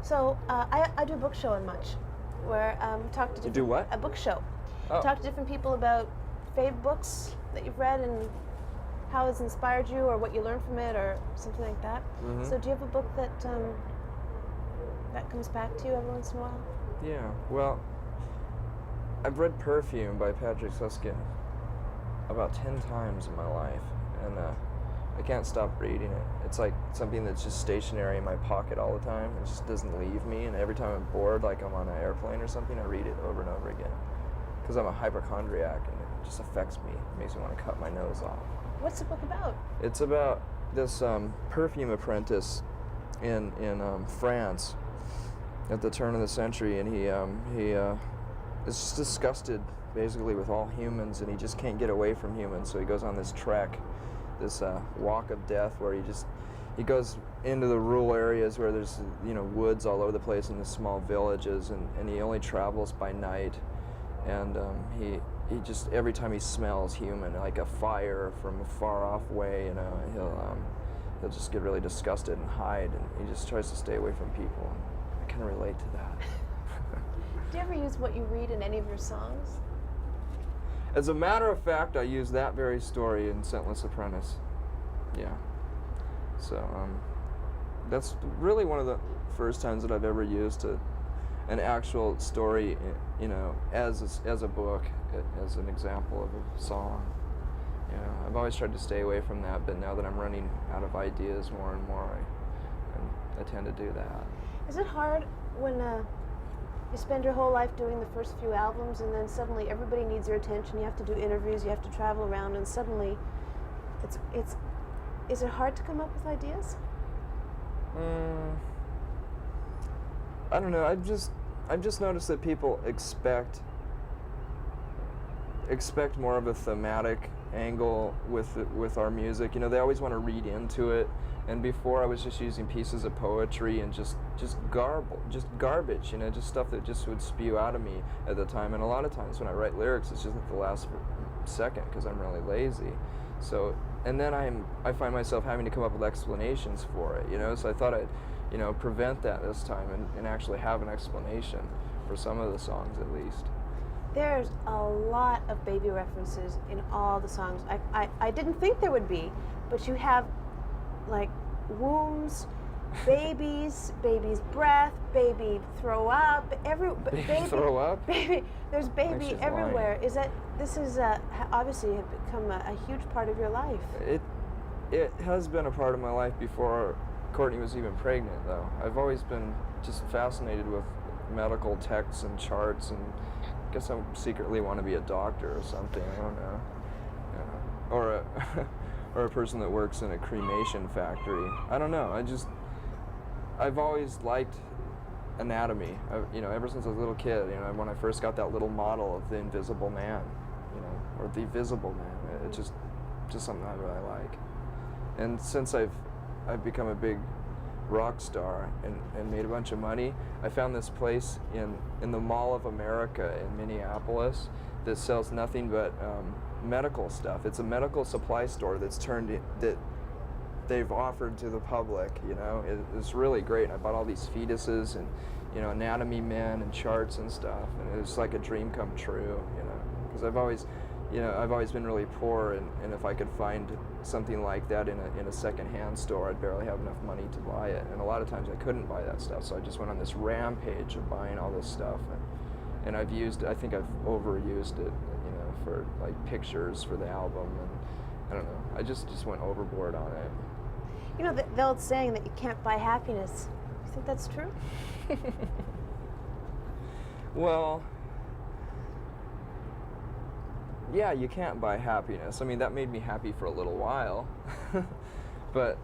So I do a book show in Much, where we talk to different... do what? A book show. Oh. Talk to different people about favorite books that you've read and how it's inspired you or what you learned from it or something like that. Mhm. So do you have a book that that comes back to you every once in a while? Yeah, well, I've read Perfume by Patrick Susskind about 10 times in my life, and I can't stop reading it. It's like something that's just stationary in my pocket all the time. It just doesn't leave me, and every time I'm bored, like I'm on an airplane or something, I read it over and over again. Because I'm a hypochondriac, and it just affects me. It makes me want to cut my nose off. What's the book about? It's about this perfume apprentice in France at the turn of the century, and he is just disgusted basically with all humans, and he just can't get away from humans. So he goes on this trek, this walk of death, where he goes into the rural areas where there's woods all over the place in the small villages, and he only travels by night, and he just, every time he smells human, like a fire from a far off way, he'll just get really disgusted and hide, and he just tries to stay away from people. I can relate to that. Do you ever use what you read in any of your songs? As a matter of fact, I use that very story in Scentless Apprentice. Yeah. So that's really one of the first times that I've ever used an actual story, as a book, as an example of a song. I've always tried to stay away from that, but now that I'm running out of ideas more and more, I tend to do that. Is it hard when you spend your whole life doing the first few albums, and then suddenly everybody needs your attention? You have to do interviews, you have to travel around, and suddenly, is it hard to come up with ideas? I don't know. I've just noticed that people expect more of a thematic angle with our music. They always want to read into it. And before, I was just using pieces of poetry and just garbage, just stuff that just would spew out of me at the time. And a lot of times when I write lyrics, it's just at the last second because I'm really lazy. So, and then I find myself having to come up with explanations for it, So I thought I'd, prevent that this time and actually have an explanation for some of the songs at least. There's a lot of baby references in all the songs. I didn't think there would be, but you have like wombs, baby's breath, baby throw up, baby throw up? Baby, there's baby She's everywhere. lying. This is obviously have become a huge part of your life. It has been a part of my life before Courtney was even pregnant, though. I've always been just fascinated with medical texts and charts, and I guess I secretly want to be a doctor or something. I don't know. Or a person that works in a cremation factory. I don't know. I've always liked anatomy. Ever since I was a little kid. When I first got that little model of the Invisible Man, or the Visible Man. It's just something I really like. And since I've become a big rock star and made a bunch of money, I found this place in the Mall of America in Minneapolis that sells nothing but medical stuff. It's a medical supply store that they've offered to the public. It's really great. I bought all these fetuses and anatomy men and charts and stuff, and it's like a dream come true. Because I've always been really poor, and if I could find something like that in a secondhand store, I'd barely have enough money to buy it, and a lot of times I couldn't buy that stuff, so I just went on this rampage of buying all this stuff, and I think I've overused it, for like pictures for the album, and I don't know, I just went overboard on it. The old saying that you can't buy happiness. You think that's true? Well, yeah, you can't buy happiness. I mean, that made me happy for a little while. But,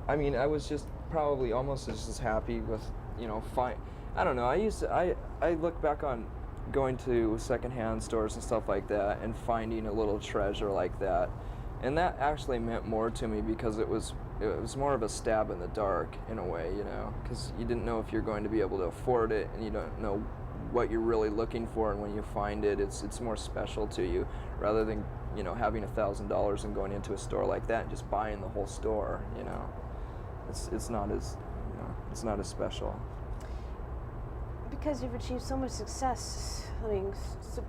I mean, I was just probably almost just as happy with, I don't know, I look back on going to secondhand stores and stuff like that and finding a little treasure like that. And that actually meant more to me because it was more of a stab in the dark in a way, because you didn't know if you're going to be able to afford it, and you don't know what you're really looking for, and when you find it, it's more special to you rather than having $1,000 and going into a store like that and just buying the whole store. It's not as special. because you've achieved so much success, I mean,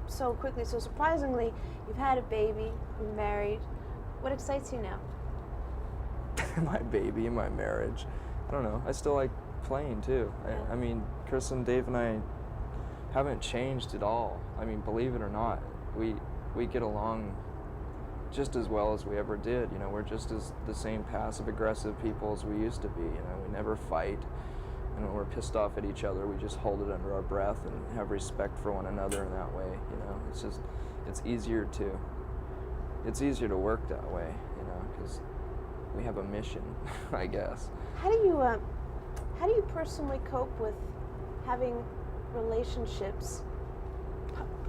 so quickly, so surprisingly, you've had a baby, you're married. What excites you now? My baby, my marriage. I don't know. I still like playing too. Yeah. I mean, Chris and Dave and I haven't changed at all. I mean, believe it or not, we get along just as well as we ever did. You know, we're just as the same passive-aggressive people as we used to be. You know, we never fight. And when we're pissed off at each other, we just hold it under our breath and have respect for one another in that way. You know, it's easier to work that way. You know, because we have a mission, I guess. How do you personally cope with having relationships,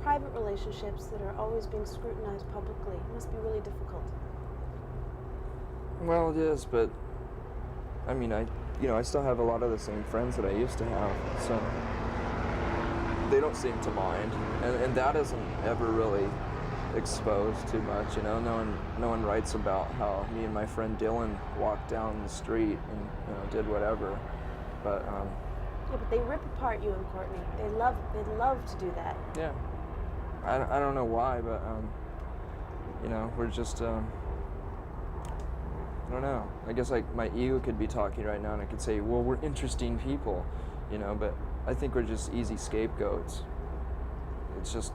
private relationships that are always being scrutinized publicly? It must be really difficult. Well, it is, but I mean, I still have a lot of the same friends that I used to have, so they don't seem to mind, and that isn't ever really exposed too much. You know, no one writes about how me and my friend Dylan walked down the street and, you know, did whatever, but yeah, but they rip apart you and Courtney. They love to do that. Yeah, I don't know why, but you know, we're just I don't know. I guess like my ego could be talking right now, and I could say, well, we're interesting people, you know, but I think we're just easy scapegoats. It's just,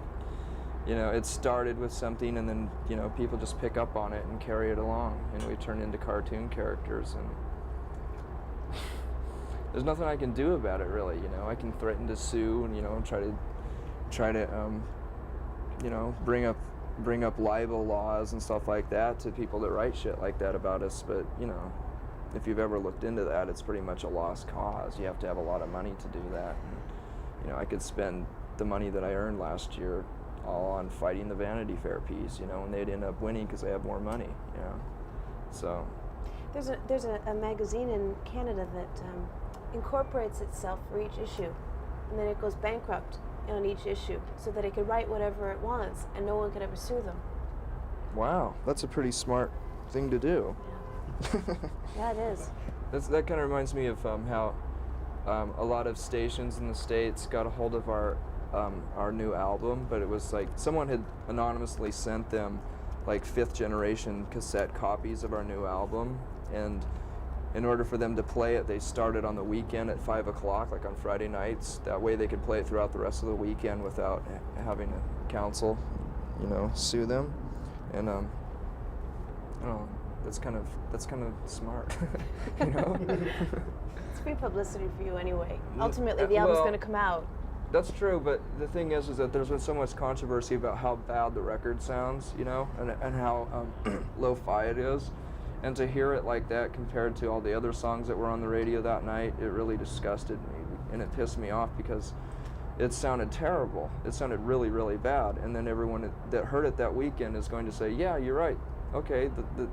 you know, it started with something, and then, you know, people just pick up on it and carry it along, and we turn into cartoon characters, and there's nothing I can do about it, really. You know, I can threaten to sue and, you know, try to you know, bring up libel laws and stuff like that to people that write shit like that about us, but, you know, if you've ever looked into that, it's pretty much a lost cause. You have to have a lot of money to do that. And, you know, I could spend the money that I earned last year all on fighting the Vanity Fair piece, you know, and they'd end up winning because they have more money, you know. So there's a magazine in Canada that incorporates itself for each issue, and then it goes bankrupt on each issue so that it can write whatever it wants and no one can ever sue them. Wow, that's a pretty smart thing to do. Yeah, yeah, it is. That kind of reminds me of how a lot of stations in the States got a hold of our new album, but it was like someone had anonymously sent them like 5th generation cassette copies of our new album, and in order for them to play it, they started on the weekend at 5 o'clock, like on Friday nights. That way they could play it throughout the rest of the weekend without having a council, you know, sue them. And I don't know, that's kind of smart, you know. It's free publicity for you anyway. Ultimately, the album's going to come out. That's true, but the thing is that there's been so much controversy about how bad the record sounds, you know, and how lo-fi it is. And to hear it like that compared to all the other songs that were on the radio that night, it really disgusted me, and it pissed me off because it sounded terrible. It sounded really, really bad. And then everyone that heard it that weekend is going to say, yeah, you're right. Okay,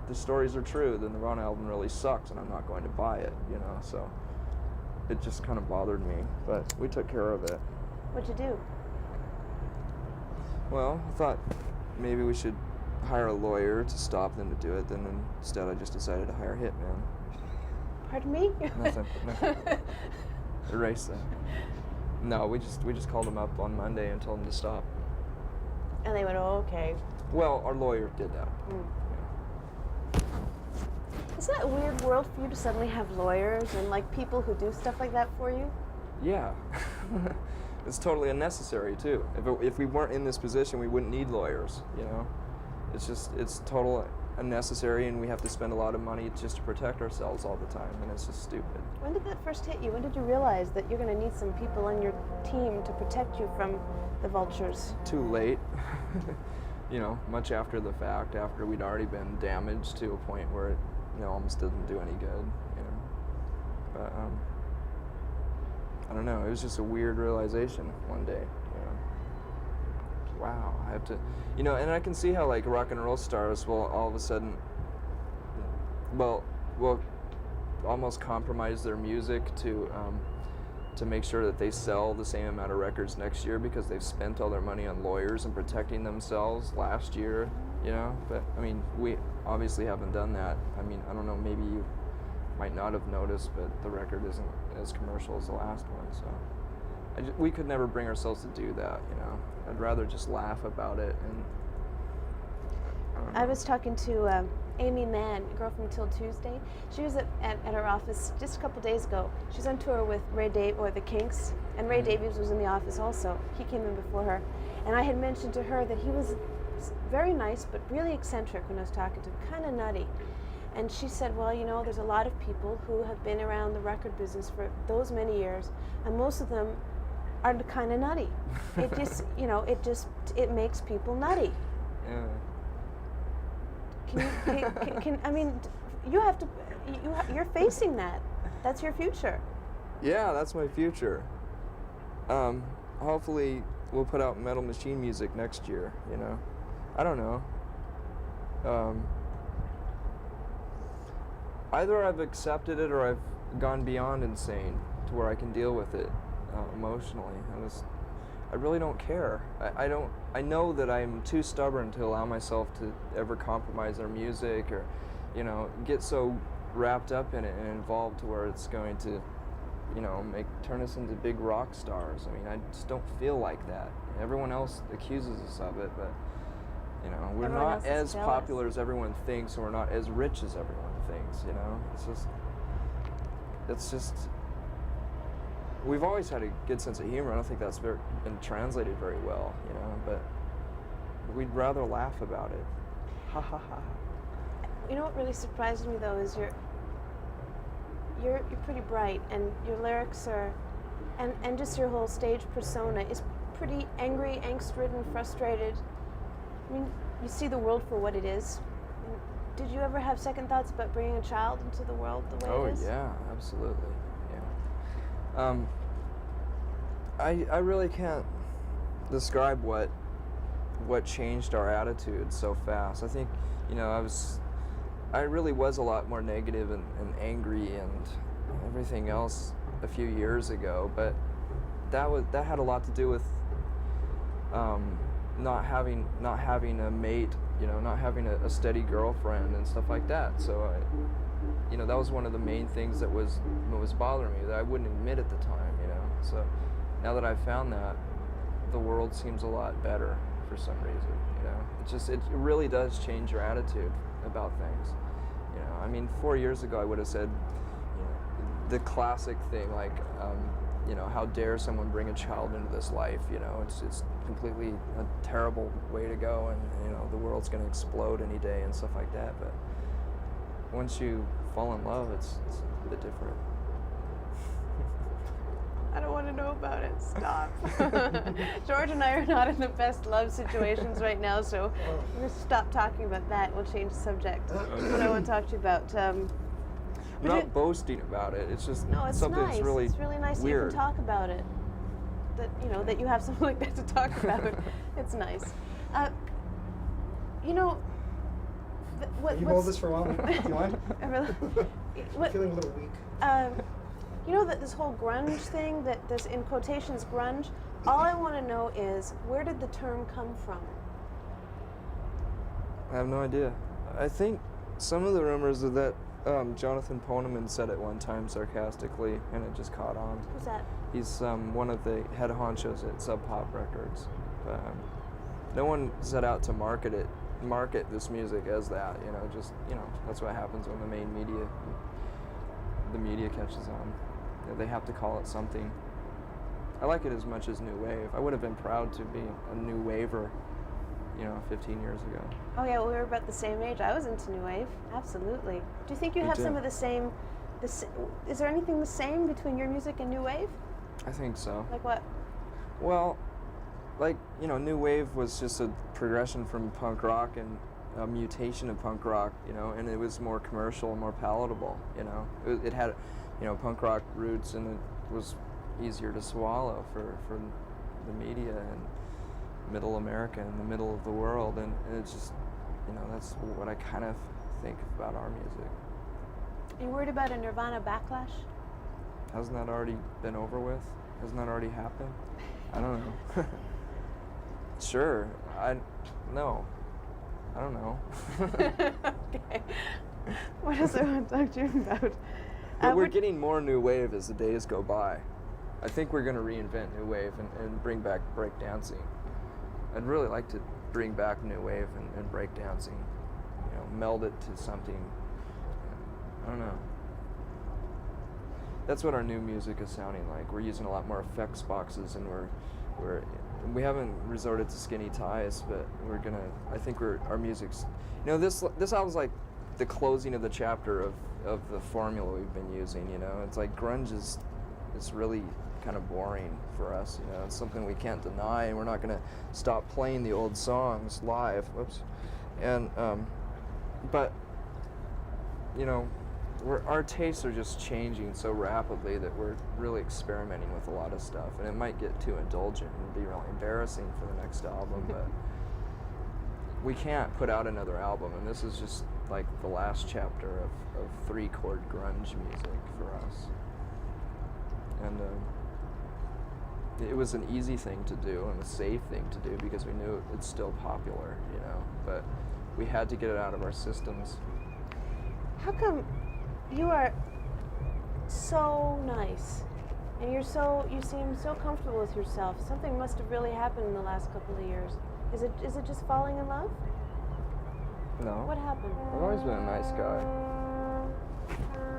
the stories are true. The Nirvana album really sucks, and I'm not going to buy it, you know. So it just kind of bothered me, but we took care of it. What'd you do? Well, I thought maybe we should hire a lawyer to stop them to do it. Then instead, I just decided to hire Hitman. Pardon me? Nothing. Erase that. No, we just called them up on Monday and told them to stop. And they went, oh, okay. Well, our lawyer did that. Mm. Isn't that a weird world for you to suddenly have lawyers and like people who do stuff like that for you? Yeah. It's totally unnecessary too. If we weren't in this position, we wouldn't need lawyers, you know? It's total unnecessary, and we have to spend a lot of money just to protect ourselves all the time, and it's just stupid. When did that first hit you? When did you realize that you're going to need some people on your team to protect you from the vultures? Too late. You know, much after the fact, after we'd already been damaged to a point where it, you know, almost didn't do any good, you know. But I don't know, it was just a weird realization one day, you know. Wow, I have to, you know, and I can see how like rock and roll stars will all of a sudden, will almost compromise their music to make sure that they sell the same amount of records next year because they've spent all their money on lawyers and protecting themselves last year, you know. But I mean, we obviously haven't done that. I mean, I don't know, maybe you might not have noticed, but the record isn't as commercial as the last one, so we could never bring ourselves to do that, you know. I'd rather just laugh about it. And I was talking to Amy Mann, a girl from Till Tuesday. She was at our office just a couple days ago. She's on tour with the Kinks, and Ray Davies was in the office also. He came in before her. And I had mentioned to her that he was very nice, but really eccentric when I was talking to him, kind of nutty. And she said, well, you know, there's a lot of people who have been around the record business for those many years, and most of them are kind of nutty. It just, you know, it makes people nutty. Yeah. I mean, you have to, you're facing that. That's your future. Yeah, that's my future. Hopefully we'll put out Metal Machine music next year, you know. I don't know. Either I've accepted it or I've gone beyond insane to where I can deal with it emotionally. I really don't care. I know that I'm too stubborn to allow myself to ever compromise their music or, you know, get so wrapped up in it and involved to where it's going to, you know, turn us into big rock stars. I mean, I just don't feel like that. Everyone else accuses us of it, but, you know, we're not as popular as everyone thinks, and we're not as rich as everyone thinks, you know? It's just, we've always had a good sense of humor. I don't think that's been translated very well, you know, but we'd rather laugh about it. Ha ha ha. You know what really surprised me though is you're pretty bright, and your lyrics are, and just your whole stage persona is pretty angry, angst-ridden, frustrated. I mean, you see the world for what it is. Did you ever have second thoughts about bringing a child into the world the way it is? Oh yeah, absolutely. Yeah. I really can't describe what changed our attitude so fast. I think, you know, I really was a lot more negative and angry and everything else a few years ago, but that had a lot to do with not having a mate, you know, not having a steady girlfriend and stuff like that. So you know, that was one of the main things that was bothering me, that I wouldn't admit at the time, you know. So now that I've found that, the world seems a lot better for some reason, you know. It really does change your attitude about things, you know. I mean, 4 years ago I would have said, you know, the classic thing like, you know, how dare someone bring a child into this life, you know. It's completely a terrible way to go, and, you know, the world's going to explode any day and stuff like that. But once you fall in love, it's a bit different. I don't want to know about it. Stop. George and I are not in the best love situations right now, so we'll stop talking about that. We'll change the subject. That's what I want to talk to you about. I'm not boasting about it. It's just no, it's something nice. that's really it's really nice weird. That you can talk about it. That, you know, that you have something like that to talk about. It's nice. You know, Can you hold this for a while? Do you mind? I'm feeling a little weak. You know that this whole grunge thing, that this in quotations grunge, all I want to know is, where did the term come from? I have no idea. I think some of the rumors are that Jonathan Poneman said it one time sarcastically, and it just caught on. Who's that? He's one of the head honchos at Sub Pop Records. No one set out to market this music as that, you know. Just, you know, that's what happens when the media catches on. You know, they have to call it something. I like it as much as new wave. I would have been proud to be a new waver, you know, 15 years ago. Oh yeah, well, we were about the same age. I was into new wave, absolutely. Do you think you have some of the same? Is there anything the same between your music and new wave? I think so. Like what? Well, like, you know, new wave was just a progression from punk rock and a mutation of punk rock, you know, and it was more commercial and more palatable, you know. It had, you know, punk rock roots, and it was easier to swallow for the media and middle America and the middle of the world, and it's just, you know, that's what I kind of think about our music. Are you worried about a Nirvana backlash? Hasn't that already been over with? Hasn't that already happened? I don't know. Sure. No. I don't know. Okay. What else I want to talk to you about? But we're getting more new wave as the days go by. I think we're going to reinvent new wave and bring back breakdancing. I'd really like to bring back new wave and breakdancing, you know, meld it to something. I don't know. That's what our new music is sounding like. We're using a lot more effects boxes, and we haven't resorted to skinny ties, but I think our music's, you know, this album's like the closing of the chapter of the formula we've been using, you know. It's like grunge is really kind of boring for us, you know. It's something we can't deny, and we're not going to stop playing the old songs live. Whoops. And but you know, our tastes are just changing so rapidly that we're really experimenting with a lot of stuff, and it might get too indulgent and be really embarrassing for the next album, but we can't put out another album, and this is just like the last chapter of 3-chord grunge music for us. And it was an easy thing to do and a safe thing to do because we knew it's still popular, you know, but we had to get it out of our systems. How come you are so nice and you seem so comfortable with yourself? Something must have really happened in the last couple of years. Is it just falling in love? No. What happened? I've always been a nice guy.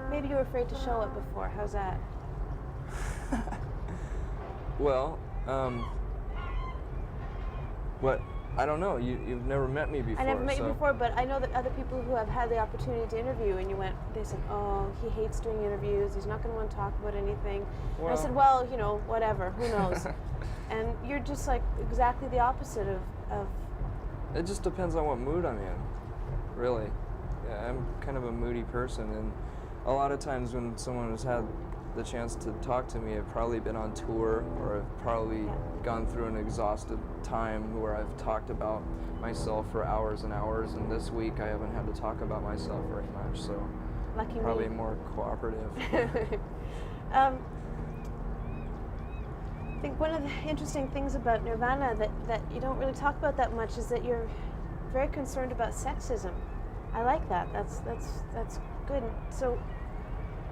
Maybe you were afraid to show it before. How's that? Well, what? I don't know. You've never met me before. I never met you before, but I know that other people who have had the opportunity to interview, and they said, oh, he hates doing interviews. He's not going to want to talk about anything. Well, and I said, well, you know, whatever. Who knows? And you're just like exactly the opposite of. It just depends on what mood I'm in, really. Yeah, I'm kind of a moody person, and a lot of times when someone has had the chance to talk to me, I've probably been on tour, or I've probably gone through an exhausted time where I've talked about myself for hours and hours, and this week I haven't had to talk about myself very much, so lucky probably me. more cooperative. I think one of the interesting things about Nirvana that you don't really talk about that much is that you're very concerned about sexism. I like that. That's good. So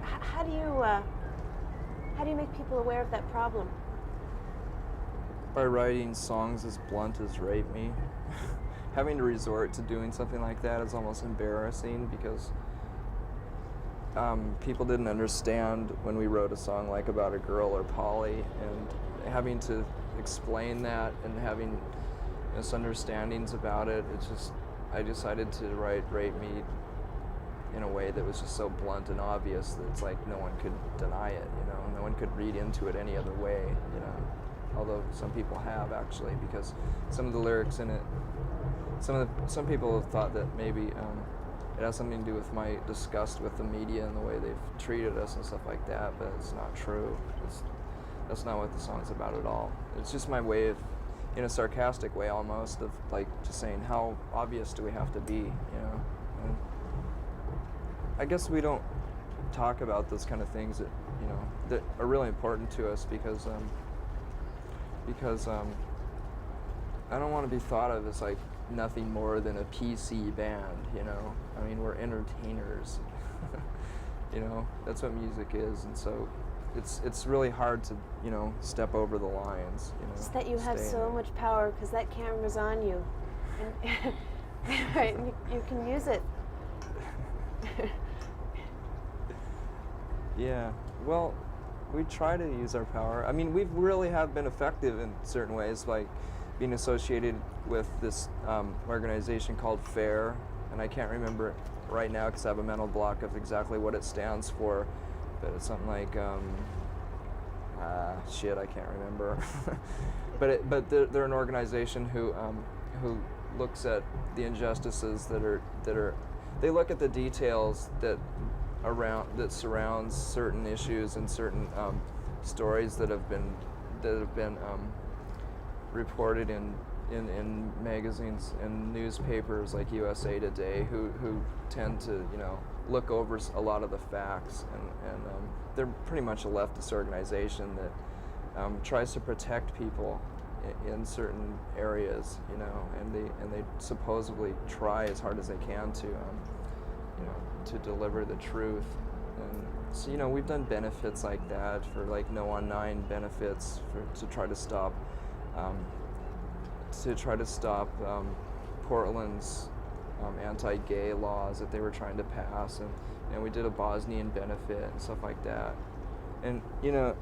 how do you make people aware of that problem? By writing songs as blunt as Rape Me. Having to resort to doing something like that is almost embarrassing because people didn't understand when we wrote a song like About a Girl or Polly, and having to explain that and having misunderstandings about it, I decided to write Rape Me in a way that was just so blunt and obvious that it's like no one could deny it, you know, no one could read into it any other way, you know, although some people have actually, because some of the lyrics in it, some people have thought that maybe it has something to do with my disgust with the media and the way they've treated us and stuff like that, but it's not true. That's not what the song's about at all. It's just my way of, in a sarcastic way almost, of like just saying how obvious do we have to be, you know. And I guess we don't talk about those kind of things that, you know, that are really important to us because I don't want to be thought of as like nothing more than a PC band, you know. I mean, we're entertainers. You know, that's what music is, and so it's really hard to, you know, step over the lines, you know. Just that you have so much power because that camera's on you, and right, and you can use it. Yeah, well, we try to use our power. I mean, we've really have been effective in certain ways, like being associated with this organization called FAIR, and I can't remember it right now because I have a mental block of exactly what it stands for, but it's something like, shit, I can't remember. but they're an organization who looks at the injustices that are, they look at the details that surrounds certain issues and certain stories that have been reported in magazines and newspapers like USA Today, who tend to, you know, look over a lot of the facts, and they're pretty much a leftist organization that tries to protect people in certain areas, you know, and they supposedly try as hard as they can to, you know, to deliver the truth, So, you know, we've done benefits like that for like No on 9 benefits to try to stop Portland's anti-gay laws that they were trying to pass, and you know, we did a Bosnian benefit and stuff like that. And you know,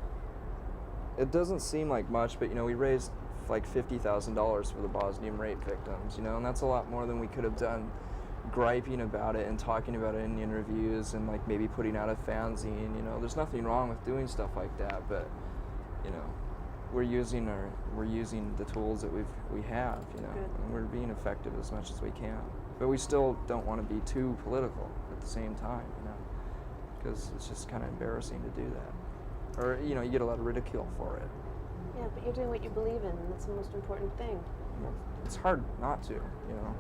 it doesn't seem like much, but you know, we raised like $50,000 for the Bosnian rape victims, you know, and that's a lot more than we could have done griping about it and talking about it in interviews and like maybe putting out a fanzine. You know, there's nothing wrong with doing stuff like that, but you know, we're using the tools that we have, you know, and we're being effective as much as we can. But we still don't want to be too political at the same time, you know, because it's just kind of embarrassing to do that. Or, you know, you get a lot of ridicule for it. Yeah, but you're doing what you believe in, and that's the most important thing. Well, it's hard not to, you know.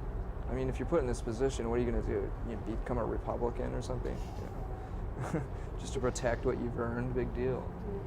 I mean, if you're put in this position, what are you going to do? You become a Republican or something? You know? Just to protect what you've earned, big deal. Mm.